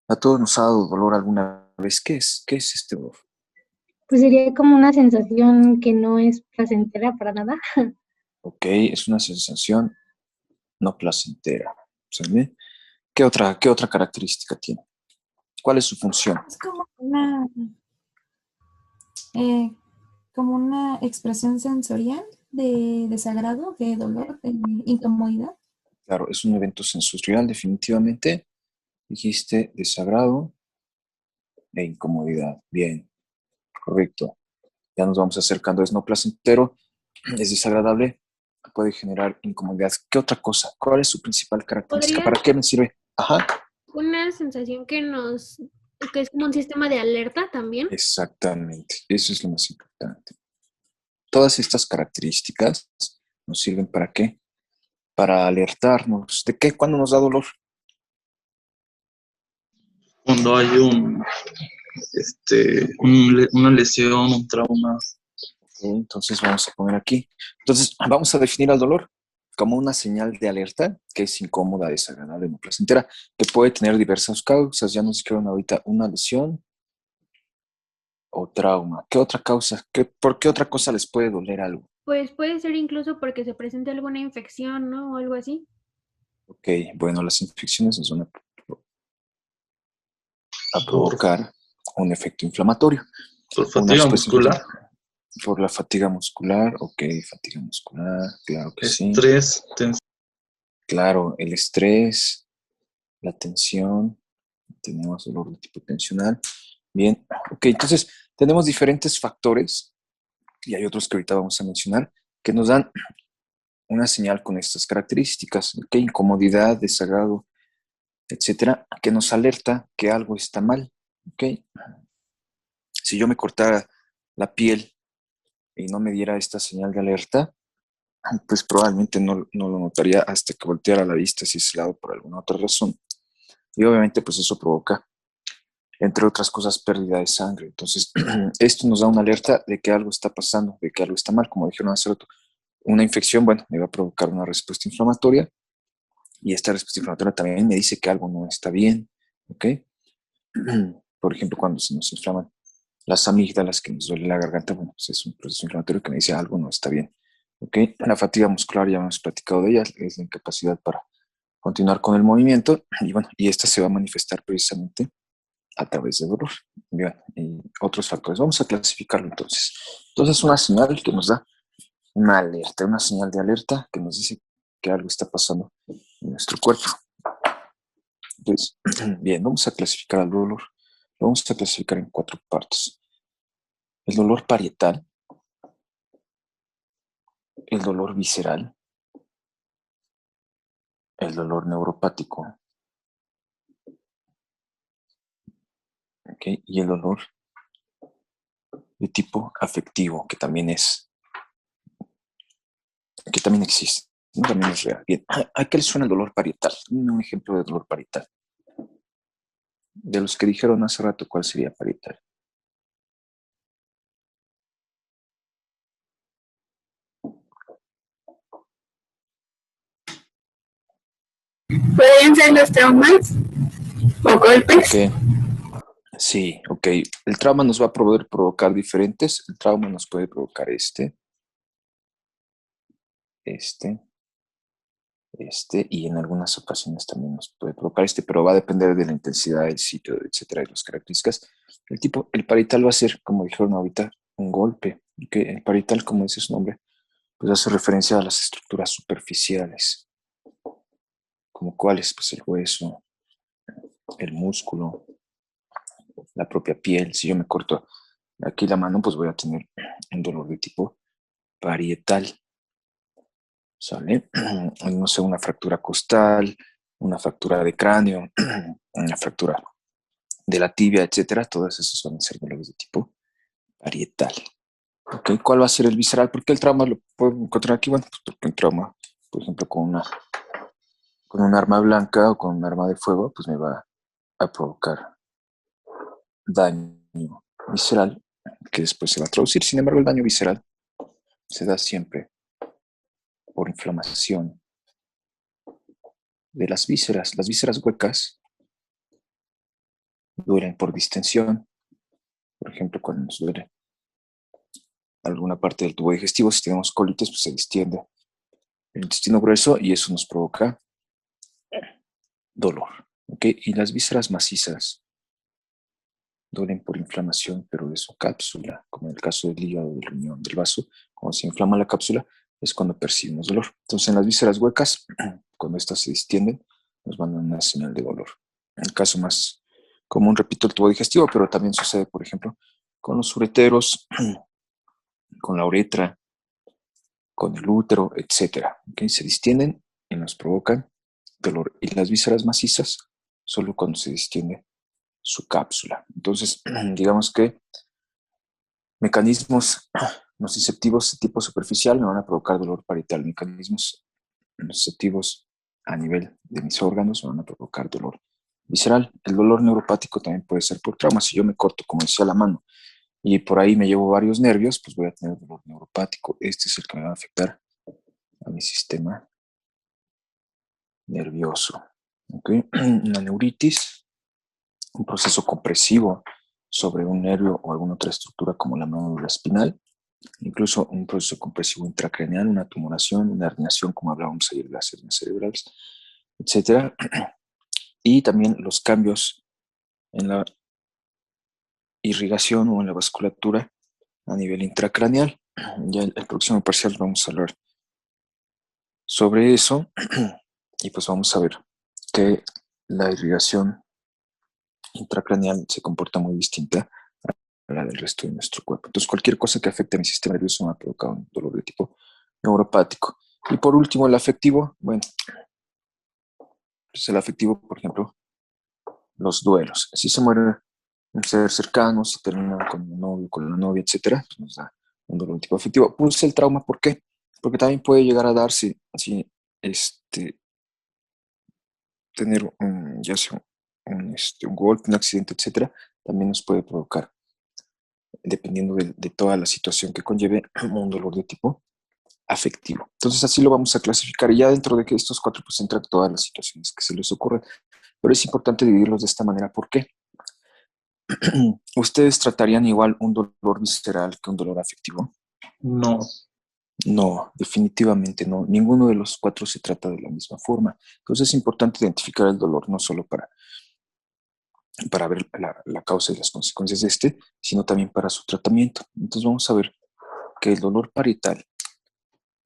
A todos nos ha dado dolor alguna vez. ¿Qué es este dolor? Pues sería como una sensación que no es placentera para nada. Ok, es una sensación no placentera. ¿Sale? Qué otra característica tiene? ¿Cuál es su función? Es eh, como una expresión sensorial de desagrado, de dolor, de incomodidad. Claro, es un evento sensorial, definitivamente. Dijiste desagrado e incomodidad. Bien, correcto. Ya nos vamos acercando. Es no placentero, es desagradable, puede generar incomodidad. ¿Qué otra cosa? ¿Cuál es su principal característica? Podría ¿Para qué me sirve? Ajá, una sensación que es como un sistema de alerta también. exactamente. Eso es lo más importante. Todas estas características nos sirven para qué? Para alertarnos de qué, cuando nos da dolor. Cuando hay una lesión, un trauma. Entonces vamos a poner aquí. Entonces vamos a definir al dolor como una señal de alerta que es incómoda, desagradable, no placentera, que puede tener diversas causas. Ya nos dijeron ahorita una lesión o trauma. ¿Qué otra causa? ¿Por qué otra cosa les puede doler algo? Pues puede ser incluso porque se presente alguna infección, ¿no? O algo así. Ok, bueno, las infecciones nos van a por, provocar un efecto inflamatorio. por Unas fatiga pues muscular, por la fatiga muscular, ok, fatiga muscular, claro que sí. estrés, tensión. Claro, el estrés, la tensión, tenemos dolor de tipo tensional. Bien, ok, entonces tenemos diferentes factores, y hay otros que ahorita vamos a mencionar, que nos dan una señal con estas características, ok, incomodidad, desagrado, etcétera, que nos alerta que algo está mal, ok. Si yo me cortara la piel y no me diera esta señal de alerta, pues probablemente no lo notaría hasta que volteara la vista hacia ese lado por alguna otra razón. Y obviamente pues eso provoca, entre otras cosas, pérdida de sangre. Entonces, esto nos da una alerta de que algo está pasando, de que algo está mal. Como dijeron hace rato, una infección, bueno, me va a provocar una respuesta inflamatoria y esta respuesta inflamatoria también me dice que algo no está bien, ¿ok? Por ejemplo, cuando se nos inflaman las amígdalas, que nos duele la garganta, bueno, pues es un proceso inflamatorio que me dice algo no está bien, ¿ok? La fatiga muscular, ya hemos platicado de ella, es la incapacidad para continuar con el movimiento y bueno, y esta se va a manifestar precisamente a través de dolor. Bien, y otros factores. Vamos a clasificarlo entonces. Entonces, una señal que nos da una alerta, una señal de alerta que nos dice que algo está pasando en nuestro cuerpo. Entonces, bien, vamos a clasificar al dolor. Lo vamos a clasificar en cuatro partes. El dolor parietal, el dolor visceral, el dolor neuropático, ¿okay? Y el dolor de tipo afectivo, que también existe, ¿no? También es real. Bien, ¿a qué le suena el dolor parietal? Dime un ejemplo de dolor parietal. De los que dijeron hace rato, ¿cuál sería parietal? Pueden ser los traumas o golpes. Ok, sí, ok. El trauma nos va a poder provocar diferentes. El trauma nos puede provocar este, y en algunas ocasiones también nos puede provocar pero va a depender de la intensidad del sitio, etcétera, de las características. El parietal va a ser, como dijeron ahorita, un golpe. Okay. El parietal, como dice su nombre, pues hace referencia a las estructuras superficiales, como cuáles, pues el hueso, el músculo, la propia piel. Si yo me corto aquí la mano, pues voy a tener un dolor de tipo parietal, ¿sale? No sé, una fractura costal, una fractura de cráneo, una fractura de la tibia, etcétera. Todas esas van a ser dolores de tipo parietal. ¿Okay? ¿Cuál va a ser el visceral? Porque el trauma lo puedo encontrar aquí, bueno, pues porque un trauma, por ejemplo, con un arma blanca o con un arma de fuego, pues me va a provocar daño visceral, que después se va a traducir. Sin embargo, el daño visceral se da siempre por inflamación de las vísceras. Las vísceras huecas duelen por distensión. Por ejemplo, cuando nos duele alguna parte del tubo digestivo, si tenemos colitis, pues se distiende el intestino grueso y eso nos provoca dolor. ¿Ok? Y las vísceras macizas duelen por inflamación, pero de su cápsula, como en el caso del hígado, del riñón, del vaso. Cuando se inflama la cápsula es cuando percibimos dolor. Entonces, en las vísceras huecas, cuando estas se distienden, nos mandan una señal de dolor. El caso más común, repito, el tubo digestivo, pero también sucede, por ejemplo, con los ureteros, con la uretra, con el útero, etc. ¿Okay? Se distienden y nos provocan dolor. Y las vísceras macizas, solo cuando se distiende su cápsula. Entonces, digamos que mecanismos nociceptivos de tipo superficial me van a provocar dolor parietal. Mecanismos nociceptivos a nivel de mis órganos me van a provocar dolor visceral. El dolor neuropático también puede ser por trauma. Si yo me corto, como decía, la mano y por ahí me llevo varios nervios, pues voy a tener dolor neuropático. Este es el que me va a afectar a mi sistema nervioso. ¿Okay? Una neuritis, un proceso compresivo sobre un nervio o alguna otra estructura como la médula espinal, incluso un proceso compresivo intracraneal, una tumoración, una herniación, como hablábamos ayer de las hernias cerebrales, etc. Y también los cambios en la irrigación o en la vasculatura a nivel intracraneal. Ya el próximo parcial vamos a hablar sobre eso y pues vamos a ver que la irrigación intracraneal se comporta muy distinta a la del resto de nuestro cuerpo. Entonces, cualquier cosa que afecte a mi sistema nervioso me ha provocado un dolor de tipo neuropático. Y por último, el afectivo. Bueno, pues el afectivo, por ejemplo, los duelos. Si se muere un ser cercano, si termina con el novio, con la novia, etcétera, pues nos da un dolor de tipo afectivo. Pues el trauma, ¿por qué? Porque también puede llegar a darse si tener ya sea un golpe, un accidente, etcétera, también nos puede provocar, dependiendo de toda la situación que conlleve, un dolor de tipo afectivo. Entonces así lo vamos a clasificar y ya dentro de que estos cuatro pues entran todas las situaciones que se les ocurren, pero es importante dividirlos de esta manera. ¿Por qué? ¿Ustedes tratarían igual un dolor visceral que un dolor afectivo? No. No, definitivamente no. Ninguno de los cuatro se trata de la misma forma. Entonces es importante identificar el dolor no solo para ver la causa y las consecuencias de este, sino también para su tratamiento. Entonces vamos a ver que el dolor parietal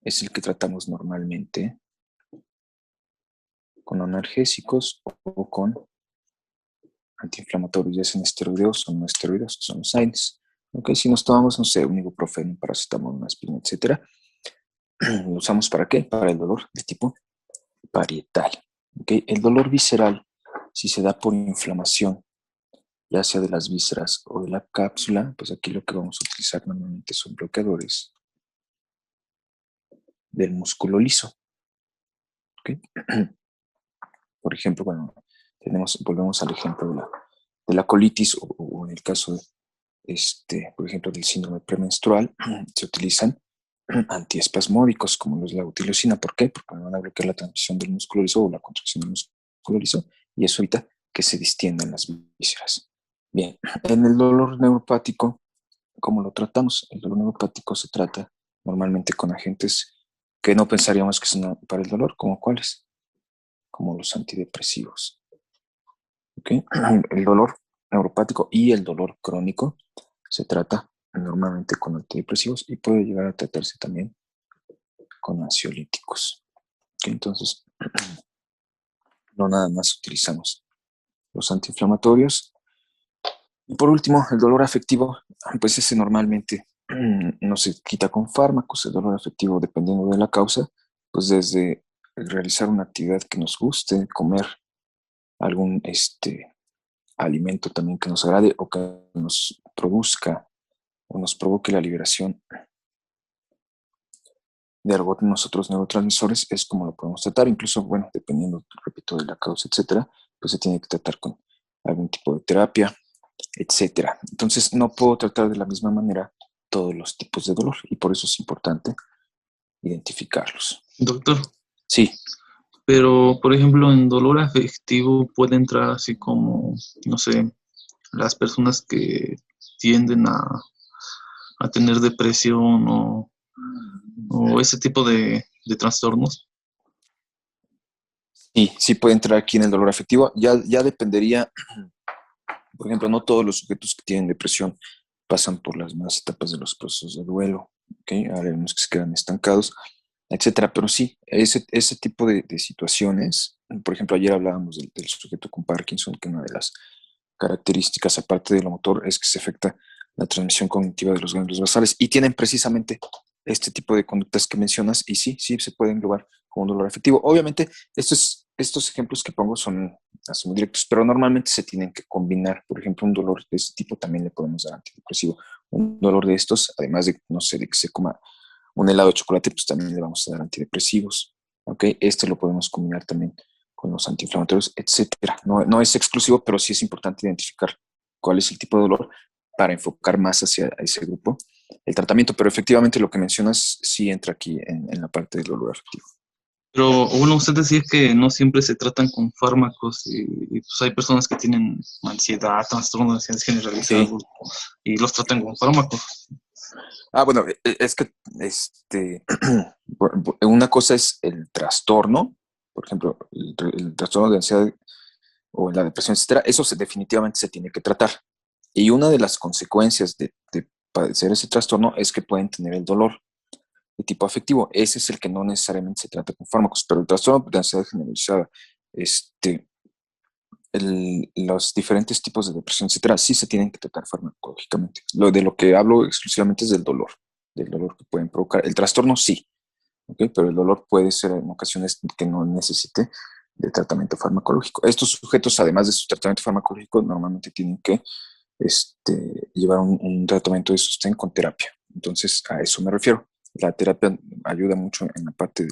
es el que tratamos normalmente con analgésicos o con antiinflamatorios, ya sean esteroideos o no esteroideos, que son los AINES. ¿Okay? Si nos tomamos, no sé, un ibuprofeno, un paracetamol, una aspirina, etcétera, ¿lo usamos para qué? Para el dolor de tipo parietal. ¿Okay? El dolor visceral, si se da por inflamación, ya sea de las vísceras o de la cápsula, pues aquí lo que vamos a utilizar normalmente son bloqueadores del músculo liso. ¿Okay? Por ejemplo, bueno, volvemos al ejemplo de la colitis o en el caso por ejemplo, del síndrome premenstrual, se utilizan antiespasmódicos como los de la butilocina. ¿Por qué? Porque van a bloquear la transmisión del músculo liso o la contracción del músculo liso y eso evita que se distiendan las vísceras. Bien, en el dolor neuropático, ¿cómo lo tratamos? El dolor neuropático se trata normalmente con agentes que no pensaríamos que son para el dolor, ¿como cuáles? Como los antidepresivos. ¿Okay? El dolor neuropático y el dolor crónico se trata normalmente con antidepresivos y puede llegar a tratarse también con ansiolíticos. ¿Okay? Entonces, no nada más utilizamos los antiinflamatorios. Y por último, el dolor afectivo, pues ese normalmente no se quita con fármacos. El dolor afectivo, dependiendo de la causa, pues desde realizar una actividad que nos guste, comer algún alimento también que nos agrade o que nos produzca o nos provoque la liberación de algunos otros neurotransmisores, es como lo podemos tratar. Incluso, bueno, dependiendo, repito, de la causa, etcétera, pues se tiene que tratar con algún tipo de terapia, etcétera. Entonces, no puedo tratar de la misma manera todos los tipos de dolor y por eso es importante identificarlos. Doctor, Sí, pero por ejemplo en dolor afectivo puede entrar así como, no sé, las personas que tienden a tener depresión o ese tipo de trastornos. Sí puede entrar aquí en el dolor afectivo. Ya dependería, por ejemplo, no todos los sujetos que tienen depresión pasan por las más etapas de los procesos de duelo, ¿ok? Hay algunos que se quedan estancados, etcétera. Pero sí, ese tipo de situaciones, por ejemplo, ayer hablábamos del sujeto con Parkinson, que una de las características, aparte de lo motor, es que se afecta la transmisión cognitiva de los ganglios basales y tienen precisamente este tipo de conductas que mencionas y sí se puede englobar como un dolor afectivo. Obviamente, estos ejemplos que pongo son así muy directos, pero normalmente se tienen que combinar. Por ejemplo, un dolor de este tipo también le podemos dar antidepresivo. Un dolor de estos, además de, no sé, de que se coma un helado de chocolate, pues también le vamos a dar antidepresivos. ¿Ok? Este lo podemos combinar también con los antiinflamatorios, etcétera. No es exclusivo, pero sí es importante identificar cuál es el tipo de dolor para enfocar más hacia ese grupo el tratamiento. Pero efectivamente lo que mencionas sí entra aquí en la parte del dolor afectivo. Pero bueno, usted decía que no siempre se tratan con fármacos y, pues hay personas que tienen ansiedad, trastorno de ansiedad generalizado y los tratan con fármacos. Bueno, es que una cosa es el trastorno, por ejemplo, el trastorno de ansiedad o la depresión, etcétera. Eso definitivamente se tiene que tratar. Y una de las consecuencias de padecer ese trastorno es que pueden tener el dolor de tipo afectivo. Ese es el que no necesariamente se trata con fármacos, pero el trastorno de ansiedad generalizada, los diferentes tipos de depresión, etcétera, sí se tienen que tratar farmacológicamente. De lo que hablo exclusivamente es del dolor que pueden provocar. El trastorno sí, ¿okay? Pero el dolor puede ser en ocasiones que no necesite de tratamiento farmacológico. Estos sujetos, además de su tratamiento farmacológico, normalmente tienen que llevar un tratamiento de sostén con terapia. Entonces, a eso me refiero. La terapia ayuda mucho en la parte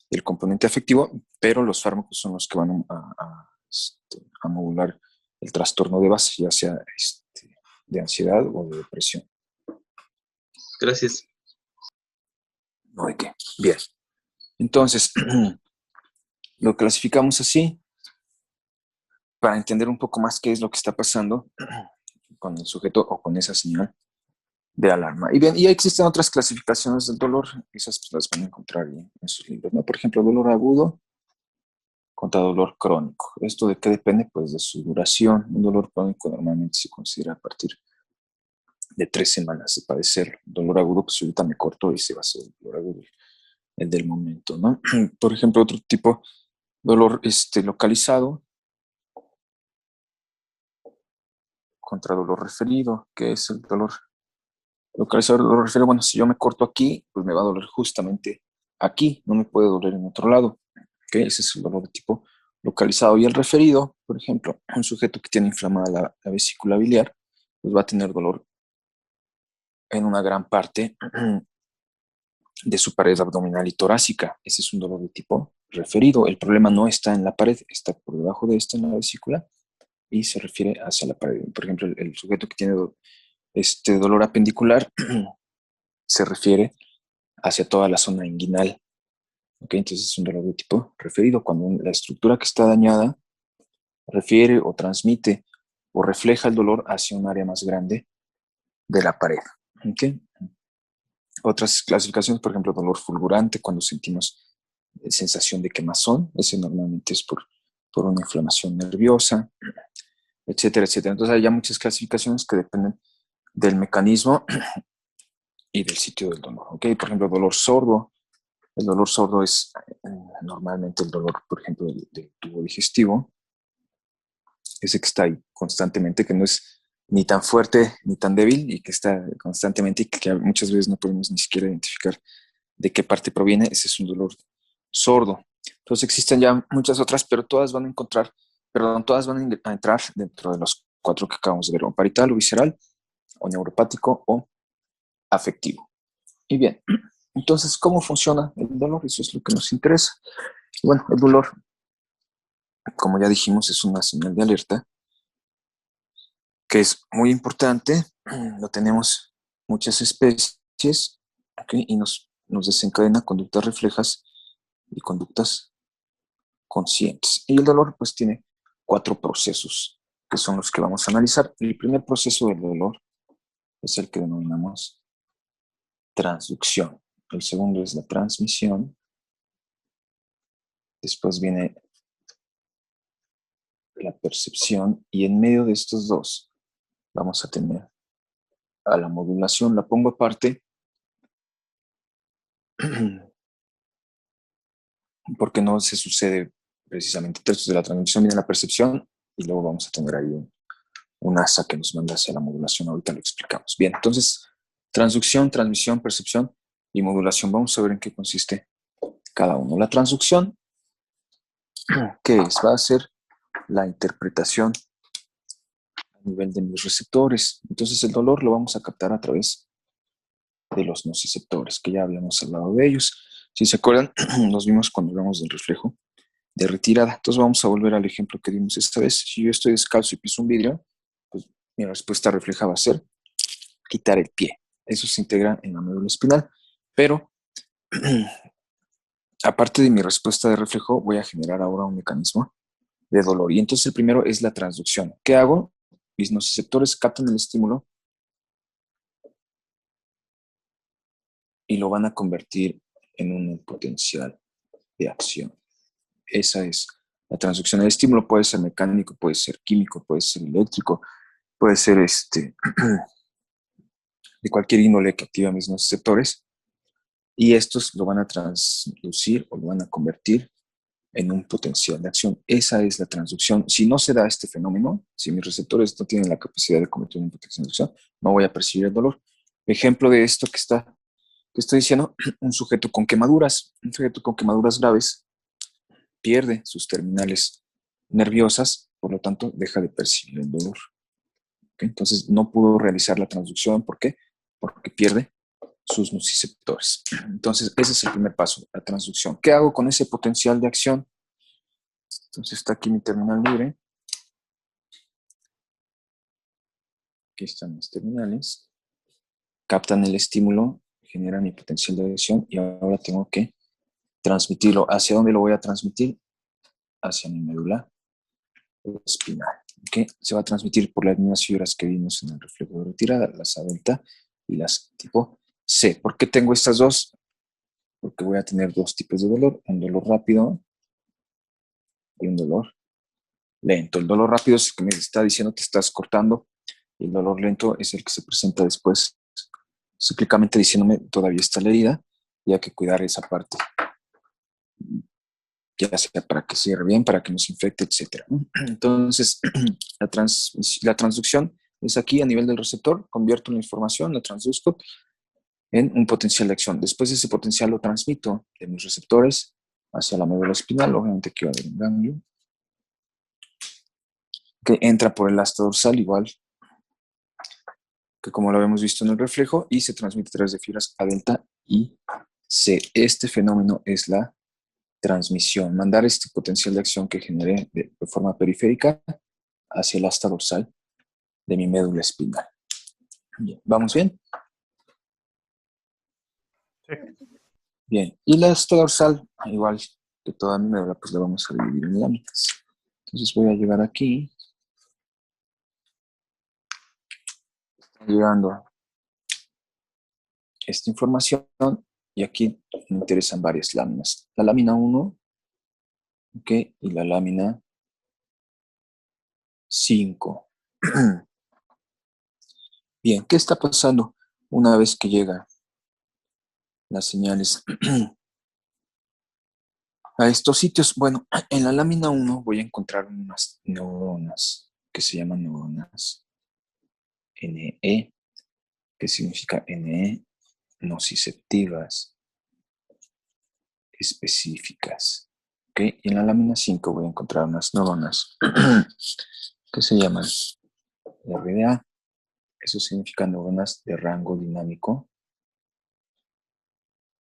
del componente afectivo, pero los fármacos son los que van a modular el trastorno de base, ya sea de ansiedad o de depresión. Gracias. No hay qué. Bien. Entonces, lo clasificamos así para entender un poco más qué es lo que está pasando con el sujeto o con esa señal de alarma. Y bien, y existen otras clasificaciones del dolor, esas pues, las van a encontrar en sus libros, ¿no? Por ejemplo, dolor agudo contra dolor crónico. ¿Esto de qué depende? Pues de su duración. Un dolor crónico normalmente se considera a partir de 3 semanas de padecerlo. Dolor agudo, pues ahorita me corto y se va a hacer el dolor agudo, el del momento, ¿no? Por ejemplo, otro tipo, dolor localizado contra dolor referido, que es el dolor localizado. El dolor referido, bueno, si yo me corto aquí, pues me va a doler justamente aquí, no me puede doler en otro lado. ¿Okay? Ese es el dolor de tipo localizado. Y el referido, por ejemplo, un sujeto que tiene inflamada la vesícula biliar, pues va a tener dolor en una gran parte de su pared abdominal y torácica. Ese es un dolor de tipo referido. El problema no está en la pared, está por debajo de esta en la vesícula y se refiere hacia la pared. Por ejemplo, el sujeto que tiene dolor apendicular se refiere hacia toda la zona inguinal. ¿Okay? Entonces es un dolor de tipo referido. Cuando la estructura que está dañada refiere o transmite o refleja el dolor hacia un área más grande de la pared. ¿Okay? Otras clasificaciones, por ejemplo, dolor fulgurante, cuando sentimos sensación de quemazón, ese normalmente es por una inflamación nerviosa, etcétera, etcétera. Entonces hay ya muchas clasificaciones que dependen del mecanismo y del sitio del dolor. ¿Okay? Por ejemplo, dolor sordo. El dolor sordo es normalmente el dolor, por ejemplo, del tubo digestivo, ese que está ahí constantemente, que no es ni tan fuerte ni tan débil y que está constantemente y que muchas veces no podemos ni siquiera identificar de qué parte proviene. Ese es un dolor sordo. Entonces existen ya muchas otras, pero todas van a entrar dentro de los 4 que acabamos de ver, o parital o visceral, o neuropático o afectivo. Y bien, entonces, ¿cómo funciona el dolor? Eso es lo que nos interesa. Bueno, el dolor, como ya dijimos, es una señal de alerta que es muy importante. Lo tenemos muchas especies, ¿okay? Y nos desencadena conductas reflejas y conductas conscientes. Y el dolor, pues, tiene 4 procesos que son los que vamos a analizar. El primer proceso del dolor es el que denominamos transducción. El segundo es la transmisión. Después viene la percepción. Y en medio de estos dos vamos a tener a la modulación. La pongo aparte porque no se sucede precisamente. Entonces, de la transmisión viene la percepción y luego vamos a tener ahí un asa que nos manda hacia la modulación. Ahorita lo explicamos. Bien, entonces, transducción, transmisión, percepción y modulación. Vamos a ver en qué consiste cada uno. La transducción, ¿qué es? Va a ser la interpretación a nivel de mis receptores. Entonces, el dolor lo vamos a captar a través de los nociceptores, que ya habíamos hablado de ellos. Si se acuerdan, los vimos cuando hablamos del reflejo de retirada. Entonces vamos a volver al ejemplo que dimos esta vez. Si yo estoy descalzo y piso un vidrio, pues mi respuesta refleja va a ser quitar el pie. Eso se integra en la médula espinal. Pero, aparte de mi respuesta de reflejo, voy a generar ahora un mecanismo de dolor. Y entonces el primero es la transducción. ¿Qué hago? Mis nociceptores captan el estímulo y lo van a convertir en un potencial de acción. Esa es la transducción. El estímulo puede ser mecánico, puede ser químico, puede ser eléctrico, puede ser de cualquier índole que activa mis nociceptores, y estos lo van a transducir o lo van a convertir en un potencial de acción. Esa es la transducción. Si no se da este fenómeno, si mis receptores no tienen la capacidad de convertir en un potencial de acción, no voy a percibir el dolor. Ejemplo de esto que estoy diciendo, un sujeto con quemaduras graves pierde sus terminales nerviosas, por lo tanto deja de percibir el dolor. ¿Okay? Entonces no pudo realizar la transducción. ¿Por qué? Porque pierde sus nociceptores. Entonces ese es el primer paso, la transducción. ¿Qué hago con ese potencial de acción? Entonces está aquí mi terminal libre. Aquí están mis terminales. Captan el estímulo, generan mi potencial de acción y ahora tengo que transmitirlo. ¿Hacia dónde lo voy a transmitir? Hacia mi médula espinal. ¿Okay? Se va a transmitir por las mismas fibras que vimos en el reflejo de retirada, las A delta y las tipo C. ¿Por qué tengo estas dos? Porque voy a tener dos tipos de dolor, un dolor rápido y un dolor lento. El dolor rápido es el que me está diciendo que estás cortando, y el dolor lento es el que se presenta después, cíclicamente diciéndome todavía está la herida y hay que cuidar esa parte, ya sea para que cierre bien, para que no se infecte, etc. Entonces, la transducción es aquí a nivel del receptor, convierto la información, la transduzco en un potencial de acción. Después ese potencial lo transmito de mis receptores hacia la médula espinal, obviamente aquí va a haber un ganglio, que entra por el asta dorsal, igual que como lo habíamos visto en el reflejo, y se transmite a través de fibras A delta y C. Este fenómeno es la transmisión, mandar este potencial de acción que generé de forma periférica hacia el asta dorsal de mi médula espinal. Bien, ¿vamos bien? Sí. Bien, y la asta dorsal, igual que toda mi médula, pues la vamos a dividir en láminas. Entonces voy a llegar aquí. Está llegando esta información y aquí me interesan varias láminas. La lámina 1, ¿ok? Y la lámina 5. Bien, ¿qué está pasando una vez que llegan las señales a estos sitios? Bueno, en la lámina 1 voy a encontrar unas neuronas que se llaman neuronas NE, que significa NE, nociceptivas específicas. ¿Okay? Y en la lámina 5 voy a encontrar unas neuronas que se llaman RDA. Eso significa neuronas de rango dinámico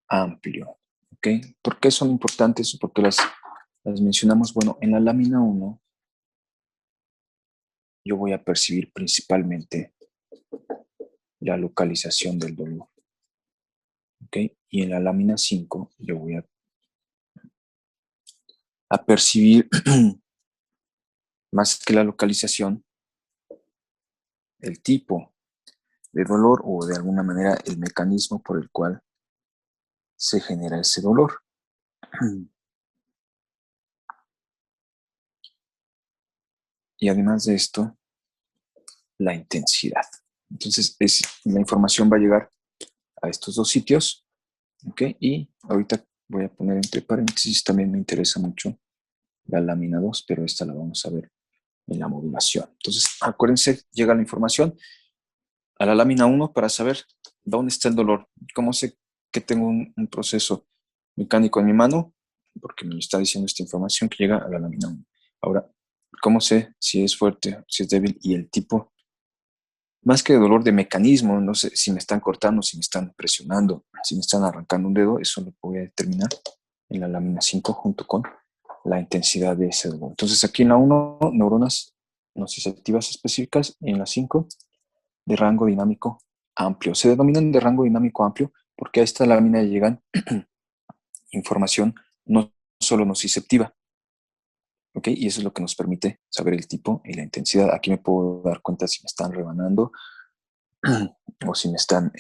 amplio. ¿Okay? ¿Por qué son importantes? Porque las mencionamos. Bueno, en la lámina 1 yo voy a percibir principalmente la localización del dolor. ¿Okay? Y en la lámina 5 yo voy a percibir más que la localización, el tipo de dolor o de alguna manera el mecanismo por el cual se genera ese dolor. Y además de esto, la intensidad. Entonces, la información va a llegar a estos dos sitios, ¿ok? Y ahorita voy a poner entre paréntesis, también me interesa mucho la lámina 2, pero esta la vamos a ver en la modulación. Entonces, acuérdense, llega la información a la lámina 1 para saber dónde está el dolor. ¿Cómo sé que tengo un proceso mecánico en mi mano? Porque me está diciendo esta información que llega a la lámina 1. Ahora, ¿cómo sé si es fuerte, si es débil? Y el tipo, más que dolor de mecanismo, no sé si me están cortando, si me están presionando, si me están arrancando un dedo, eso lo voy a determinar en la lámina 5 junto con la intensidad de ese dolor. Entonces aquí en la 1, neuronas nociceptivas específicas, y en la 5, de rango dinámico amplio. Se denominan de rango dinámico amplio porque a esta lámina llegan información no solo nociceptiva, ¿ok? Y eso es lo que nos permite saber el tipo y la intensidad. Aquí me puedo dar cuenta si me están rebanando o si me están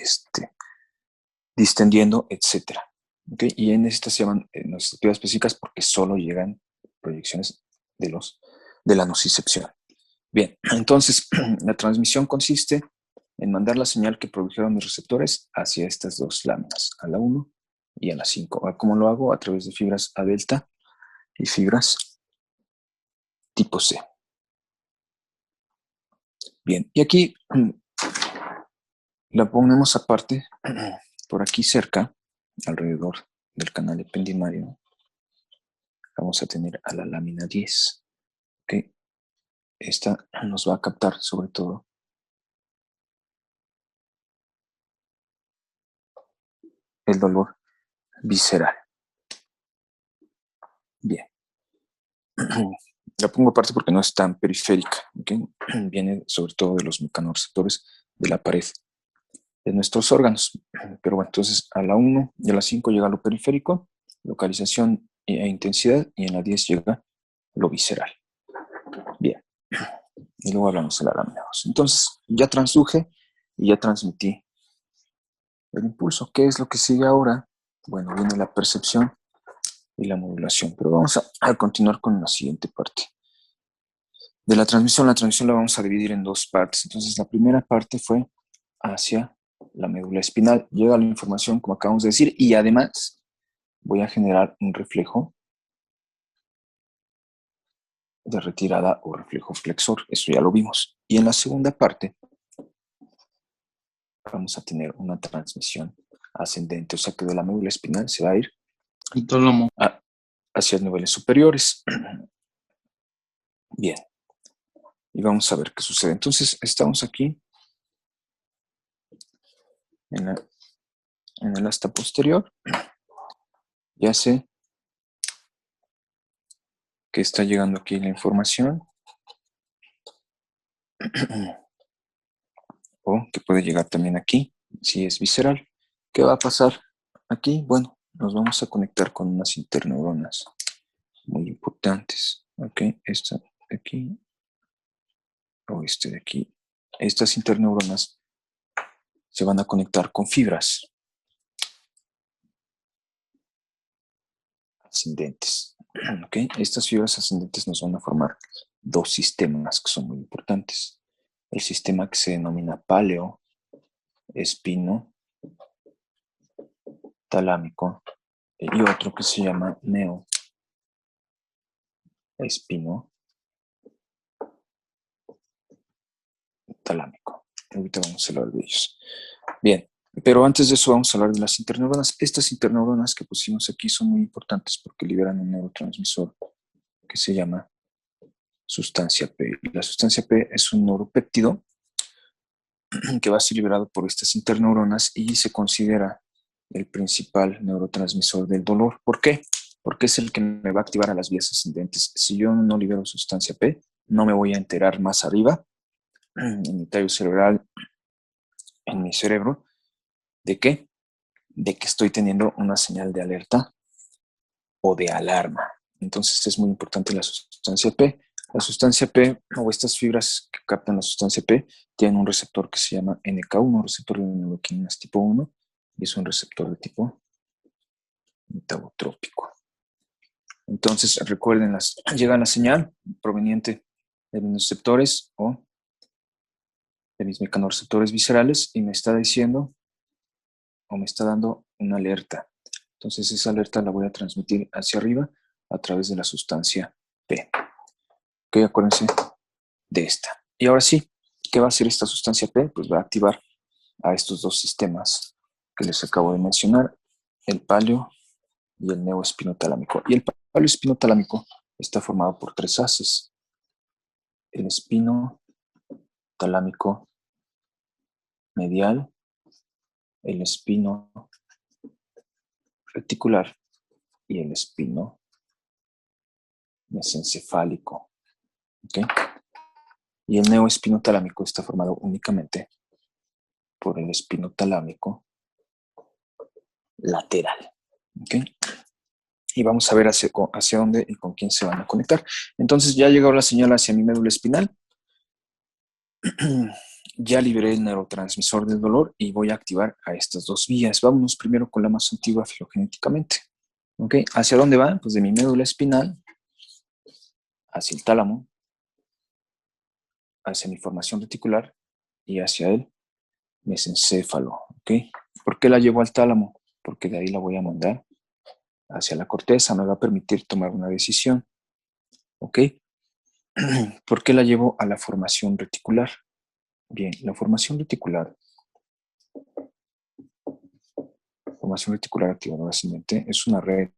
distendiendo, etc. ¿Ok? Y en estas se llaman nociceptivas específicas porque solo llegan proyecciones de la nocicepción. Bien, entonces la transmisión consiste en mandar la señal que produjeron mis receptores hacia estas dos láminas, a la 1 y a la 5. ¿Cómo lo hago? A través de fibras A delta y fibras tipo C. Bien, y aquí la ponemos aparte, por aquí cerca, alrededor del canal ependimario. Vamos a tener a la lámina 10. ¿Ok? Esta nos va a captar sobre todo el dolor visceral. Bien. La pongo aparte porque no es tan periférica, ¿okay? Viene sobre todo de los mecanorreceptores de la pared de nuestros órganos. Pero bueno, entonces a la 1 y a la 5 llega lo periférico, localización e intensidad, y en la 10 llega lo visceral. Bien. Y luego hablamos de la lámina 2. Entonces, ya transduje y ya transmití el impulso. ¿Qué es lo que sigue ahora? Bueno, viene la percepción y la modulación. Pero vamos a continuar con la siguiente parte. De la transmisión la vamos a dividir en dos partes. Entonces, la primera parte fue hacia la médula espinal. Llega la información, como acabamos de decir, y además voy a generar un reflejo de retirada o reflejo flexor. Eso ya lo vimos. Y en la segunda parte vamos a tener una transmisión ascendente. O sea que de la médula espinal se va a ir El tálamo. hacia niveles superiores. Bien. Y vamos a ver qué sucede. Entonces, estamos aquí en el asta posterior. Ya sé que está llegando aquí la información. O que puede llegar también aquí, si es visceral. ¿Qué va a pasar aquí? Bueno, nos vamos a conectar con unas interneuronas muy importantes. Ok, esta de aquí, o este de aquí. Estas interneuronas se van a conectar con fibras ascendentes. Ok, estas fibras ascendentes nos van a formar dos sistemas que son muy importantes. El sistema que se denomina paleo, espino, talámico, y otro que se llama neo, espino, talámico. Ahorita vamos a hablar de ellos. Bien, pero antes de eso vamos a hablar de las interneuronas. Estas interneuronas que pusimos aquí son muy importantes porque liberan un neurotransmisor que se llama sustancia P. La sustancia P es un neuropéptido que va a ser liberado por estas interneuronas y se considera el principal neurotransmisor del dolor. ¿Por qué? Porque es el que me va a activar a las vías ascendentes. Si yo no libero sustancia P, no me voy a enterar más arriba, en mi tallo cerebral, en mi cerebro, ¿de qué? De que estoy teniendo una señal de alerta o de alarma. Entonces es muy importante la sustancia P. La sustancia P, o estas fibras que captan la sustancia P, tienen un receptor que se llama NK1, un receptor de neuroquinas tipo 1, y es un receptor de tipo metabotrópico. Entonces, recuerden, llega la señal proveniente de mis receptores o de mis mecanorreceptores viscerales y me está diciendo o me está dando una alerta. Entonces, esa alerta la voy a transmitir hacia arriba a través de la sustancia P. Ok, acuérdense de esta. Y ahora sí, ¿qué va a hacer esta sustancia P? Pues va a activar a estos dos sistemas que les acabo de mencionar, el paleo y el neoespinotalámico. Y el paleo espinotalámico está formado por tres haces. El espino talámico medial, el espino reticular y el espino mesencefálico. ¿Okay? Y el neoespinotalámico está formado únicamente por el espino talámico lateral. ¿Okay? Y vamos a ver hacia dónde y con quién se van a conectar. Entonces ya llegó la señal hacia mi médula espinal. Ya liberé el neurotransmisor del dolor y voy a activar a estas dos vías. Vámonos primero con la más antigua filogenéticamente. ¿Okay? ¿Hacia dónde va? Pues de mi médula espinal hacia el tálamo, hacia mi formación reticular y hacia el mesencéfalo. ¿Okay? ¿Por qué la llevo al tálamo? Porque de ahí la voy a mandar hacia la corteza. Me va a permitir tomar una decisión. ¿Ok? ¿Por qué la llevo a la formación reticular? Bien, la formación reticular activadora ascendente es una red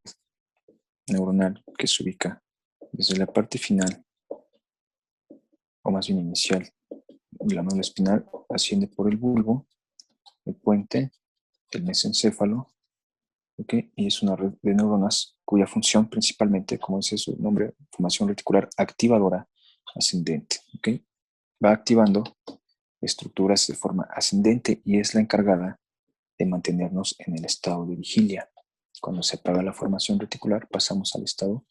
neuronal que se ubica desde la parte final, o más bien inicial, de la médula espinal, asciende por el bulbo, el puente, el mesencéfalo, ¿okay? Y es una red de neuronas cuya función principalmente, como dice su nombre, formación reticular activadora ascendente, ¿okay? Va activando estructuras de forma ascendente y es la encargada de mantenernos en el estado de vigilia. Cuando se apaga la formación reticular, pasamos al estado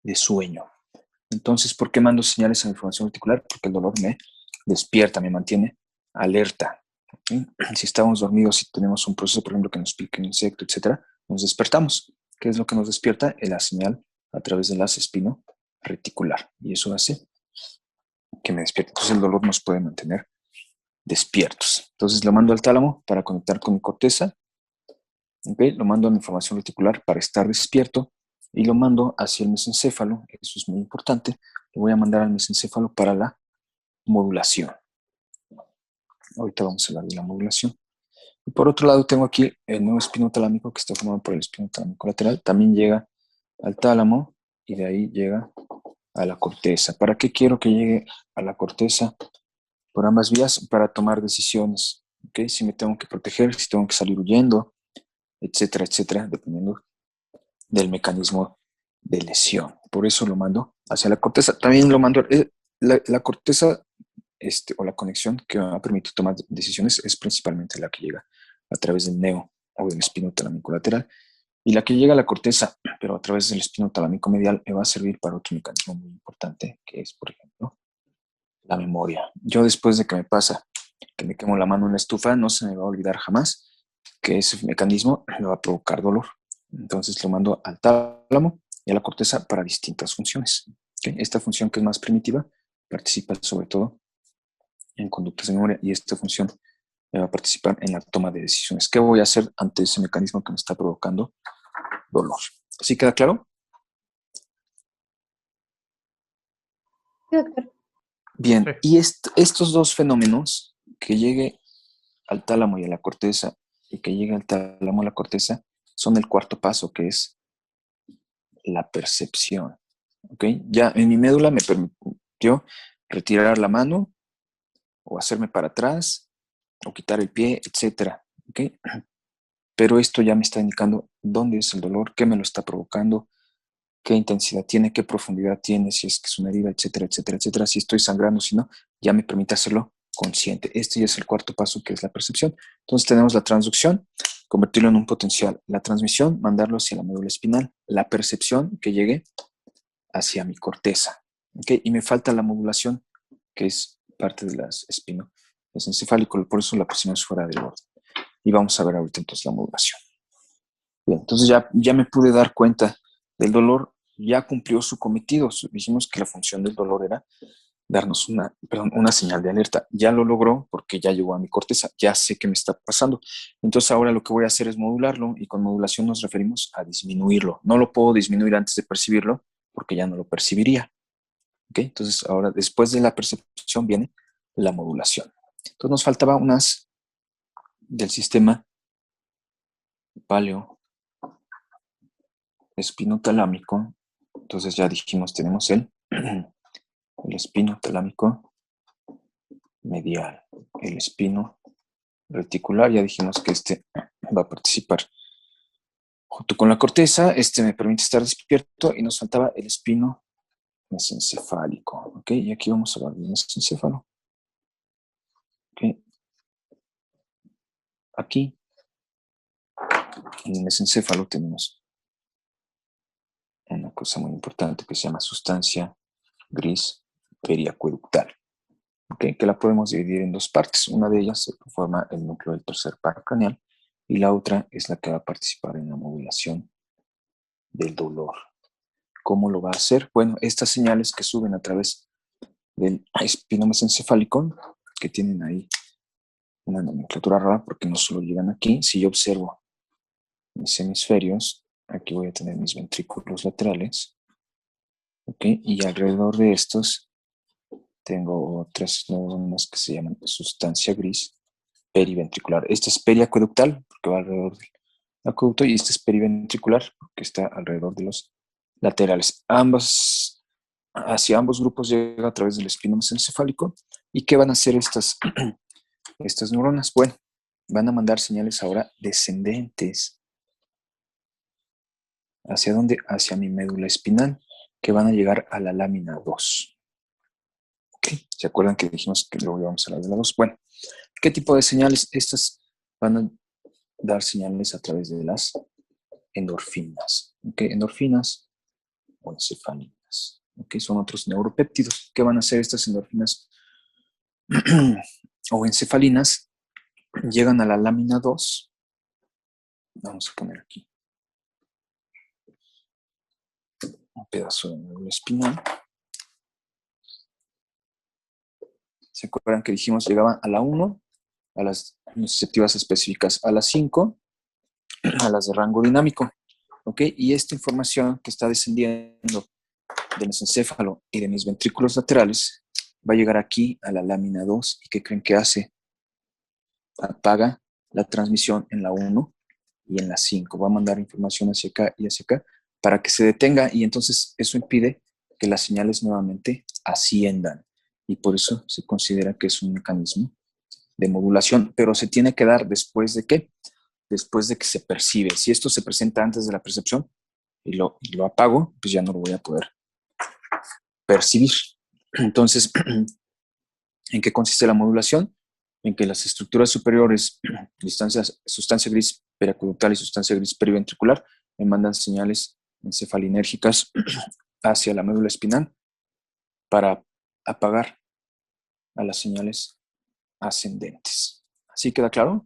de sueño. Entonces, ¿por qué mando señales a mi formación reticular? Porque el dolor me despierta, me mantiene alerta. ¿Sí? Si estamos dormidos, si tenemos un proceso, por ejemplo, que nos pique un insecto, etc., nos despertamos. ¿Qué es lo que nos despierta? La señal a través del haz espino reticular. Y eso hace que me despierte. Entonces, el dolor nos puede mantener despiertos. Entonces, lo mando al tálamo para conectar con mi corteza. ¿Okay? Lo mando a mi formación reticular para estar despierto. Y lo mando hacia el mesencéfalo. Eso es muy importante. Lo voy a mandar al mesencéfalo para la modulación. Ahorita vamos a hablar de la modulación. Y por otro lado tengo aquí el nuevo espino talámico que está formado por el espino talámico lateral. También llega al tálamo y de ahí llega a la corteza. ¿Para qué quiero que llegue a la corteza? Por ambas vías, para tomar decisiones. ¿Okay? Si me tengo que proteger, si tengo que salir huyendo, etcétera, etcétera, dependiendo del mecanismo de lesión. Por eso lo mando hacia la corteza. También lo mando, la corteza o la conexión que me va a permitir tomar decisiones es principalmente la que llega a través del neo o del espino talámico lateral. Y la que llega a la corteza, pero a través del espino talámico medial, me va a servir para otro mecanismo muy importante, que es, por ejemplo, la memoria. Yo después de que me pasa, que me quemo la mano en la estufa, no se me va a olvidar jamás que ese mecanismo me va a provocar dolor. Entonces lo mando al tálamo y a la corteza para distintas funciones. ¿Okay? Esta función, que es más primitiva, participa sobre todo en conductas de memoria y esta función me va a participar en la toma de decisiones. ¿Qué voy a hacer ante ese mecanismo que me está provocando dolor? ¿Sí queda claro? Bien, y estos dos fenómenos, que llegue al tálamo y a la corteza y que llegue al tálamo a la corteza, son el cuarto paso, que es la percepción. ¿Ok? Ya en mi médula me permitió retirar la mano o hacerme para atrás o quitar el pie, etcétera. ¿Ok? Pero esto ya me está indicando dónde es el dolor, qué me lo está provocando, qué intensidad tiene, qué profundidad tiene, si es que es una herida, etcétera, etcétera, etcétera. Si estoy sangrando, si no, ya me permite hacerlo consciente. Este ya es el cuarto paso, que es la percepción. Entonces tenemos la transducción, convertirlo en un potencial. La transmisión, mandarlo hacia la médula espinal. La percepción, que llegue hacia mi corteza. ¿Ok? Y me falta la modulación, que es parte de las espinomesencefálico, por eso la pusimos fuera del orden. Y vamos a ver ahorita entonces la modulación. Bien, entonces ya me pude dar cuenta del dolor, ya cumplió su cometido. Dijimos que la función del dolor era darnos una señal de alerta. Ya lo logró porque ya llegó a mi corteza, ya sé qué me está pasando. Entonces ahora lo que voy a hacer es modularlo, y con modulación nos referimos a disminuirlo. No lo puedo disminuir antes de percibirlo porque ya no lo percibiría. ¿Ok? Entonces ahora, después de la percepción, viene la modulación. Entonces nos faltaba unas del sistema paleo espinotalámico. Entonces ya dijimos, tenemos el espinotalámico medial, el espino reticular. Ya dijimos que este va a participar junto con la corteza. Este me permite estar despierto, y nos faltaba el espino mesencefálico. ¿Ok? Y aquí vamos a hablar del mesencéfalo. ¿Ok? Aquí, en el mesencéfalo, tenemos una cosa muy importante que se llama sustancia gris periacueductal. ¿Ok? Que la podemos dividir en dos partes. Una de ellas se forma el núcleo del tercer par craneal, y la otra es la que va a participar en la modulación del dolor. ¿Cómo lo va a hacer? Bueno, estas señales que suben a través del espino mesencefálico, que tienen ahí una nomenclatura rara porque no solo llegan aquí. Si yo observo mis hemisferios, aquí voy a tener mis ventrículos laterales, ¿ok? Y alrededor de estos tengo otras neuronas que se llaman sustancia gris periventricular. Esta es periacueductal porque va alrededor del acueducto, y esta es periventricular porque está alrededor de los laterales. Hacia ambos grupos llega a través del espino mesencefálico. ¿Y qué van a hacer estas neuronas? Bueno, van a mandar señales ahora descendentes. ¿Hacia dónde? Hacia mi médula espinal, que van a llegar a la lámina 2. ¿Ok? ¿Se acuerdan que dijimos que luego íbamos a hablar de la 2? Bueno, ¿qué tipo de señales? Estas van a dar señales a través de las endorfinas. ¿Ok? Endorfinas o encefalinas. ¿Ok? Son otros neuropéptidos. ¿Qué van a hacer estas endorfinas o encefalinas? Llegan a la lámina 2. Vamos a poner aquí un pedazo de médula espinal. ¿Se acuerdan que dijimos llegaban a la 1, a las nociceptivas específicas, a las 5, a las de rango dinámico? ¿Ok? Y esta información que está descendiendo de mesencéfalo y de mis ventrículos laterales va a llegar aquí a la lámina 2. ¿Y qué creen que hace? Apaga la transmisión en la 1 y en la 5. Va a mandar información hacia acá y hacia acá para que se detenga, y entonces eso impide que las señales nuevamente asciendan. Y por eso se considera que es un mecanismo de modulación, pero se tiene que dar después de ¿qué? Después de que se percibe. Si esto se presenta antes de la percepción y lo apago, pues ya no lo voy a poder percibir. Entonces, ¿en qué consiste la modulación? En que las estructuras superiores, sustancia gris periacueductal y sustancia gris periventricular, me mandan señales encefalinérgicas hacia la médula espinal para apagar a las señales ascendentes. ¿Así queda claro?